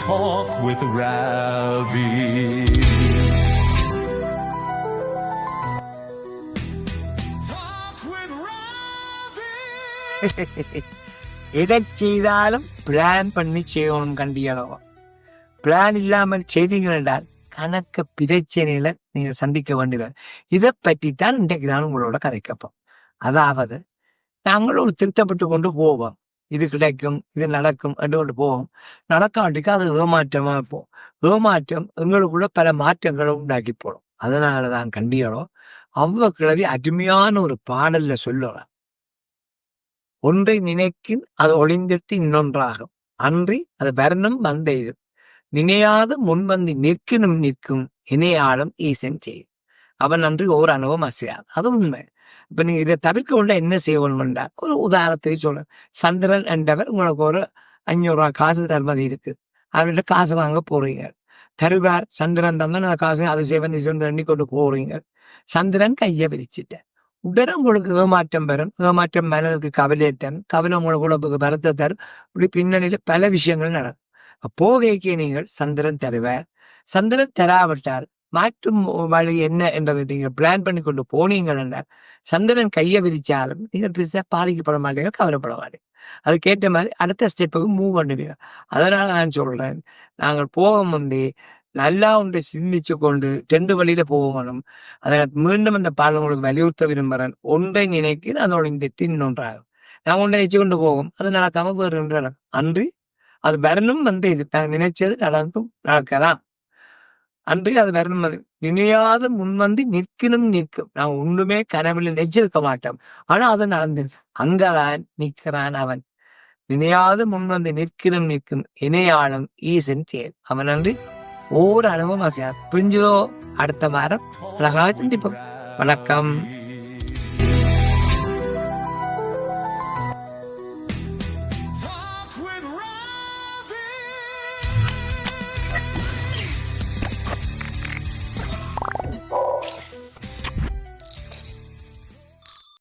Talk with Ravi. Talk with Ravi. எதை செய்தாலும் plan பண்ணி செய்யணும் கண்டியளோ. பிளான் இல்லாமல் செய்தீங்கள் என்றால் கணக்க பிரச்சனைகளை நீங்கள் சந்திக்க வேண்டியவர். இதை பற்றித்தான் இன்றைக்கு நான் உங்களோட கதைக்கப்போம். அதாவது நாங்கள் ஒரு திட்டப்பட்டு கொண்டு போவோம், இது கிடைக்கும், இது நடக்கும் என்று கொண்டு போவோம். நடக்காட்டிக்கு அது ஏமாற்றமா இருப்போம். ஏமாற்றம் எங்களுக்குள்ள பல மாற்றங்களை உண்டாக்கி போடும். அதனாலதான் கண்டியளோ அவ்வளவு கிழவி அருமையான ஒரு பாடல்ல சொல்லுறேன். ஒன்றை நினைக்கின் அது ஒளிந்திட்டு இன்னொன்றாகும், அன்றி அது வரணும் வந்த இது நினையாது முன்வந்து நிற்கும் இணையாளும் ஈசன் செய்யும், அவன் அன்றி ஓர் அணுவும் அசையாது. அது உண்மை. இப்ப நீங்க இதை தவிர்க்க உள்ள என்ன செய்யணும்னா, ஒரு உதாரணத்துக்கு சொல்றேன். சந்திரன் என்றவர் உங்களுக்கு ஒரு 500 ரூபாய் காசு தருமதி இருக்கு, அவர்கிட்ட காசு வாங்க போறீங்க. தருவார், சந்திரன் தந்தான் அந்த காசு அதை செய்வன் எண்ணி கொண்டு போறீங்க. சந்திரன் கையை விரிச்சிட்ட உடனே உங்களுக்கு ஏமாற்றம் பெறும். ஏமாற்றம் மனதுக்கு கவலை தரும், கவலை உங்களுக்கு உடம்புக்கு வருத்த தரும். இப்படி பின்னணியில பல விஷயங்கள் நடக்கும். போகைக்கு நீங்கள் சந்திரன் தருவார். சந்திரன் தராவிட்டால் மாற்றும் வழி என்ன என்றதை நீங்கள் பிளான் பண்ணி கொண்டு போனீங்கள் என்றால் சந்திரன் கையை விரிச்சாலும் நீங்கள் பெருசாக பாதிக்கப்பட மாட்டீங்க, கவலைப்பட மாட்டீங்க. அதுக்கேற்ற மாதிரி அடுத்த ஸ்டெப்புக்கு மூவ் பண்ணுவீங்க. அதனால நான் சொல்றேன், நாங்கள் போக முன்னே நல்லா ஒன்றை சிந்திச்சு கொண்டு 2 வழியில போகணும். அதை மீண்டும் அந்த பாடல் உங்களுக்கு வலியுறுத்த விரும்புகிறேன். ஒன்றை நினைக்கிறேன் அதோட இந்த இன்னொன்றாகும். நான் ஒன்றை நினைச்சு கொண்டு போகும், அது நடக்காம வேறு ஒன்று அன்றி அது வரணும் இது நினைச்சது நடக்கலாம். அன்றி அது வரணும் நினையாத முன்வந்து நிற்கும். நான் ஒண்ணுமே கனவுல நெஞ்சிருக்க மாட்டோம், ஆனா அது நடந்து அங்கதான் நிற்கிறான் அவன். நினையாத முன்வந்து நிற்கும் இணையாளும் ஈசன் செயல், அவன் அன்றி ஓர் அனுபவம் ஆசையா. புரிஞ்சதோ? அடுத்த வாரம் அழகாக சந்திப்போம். வணக்கம்.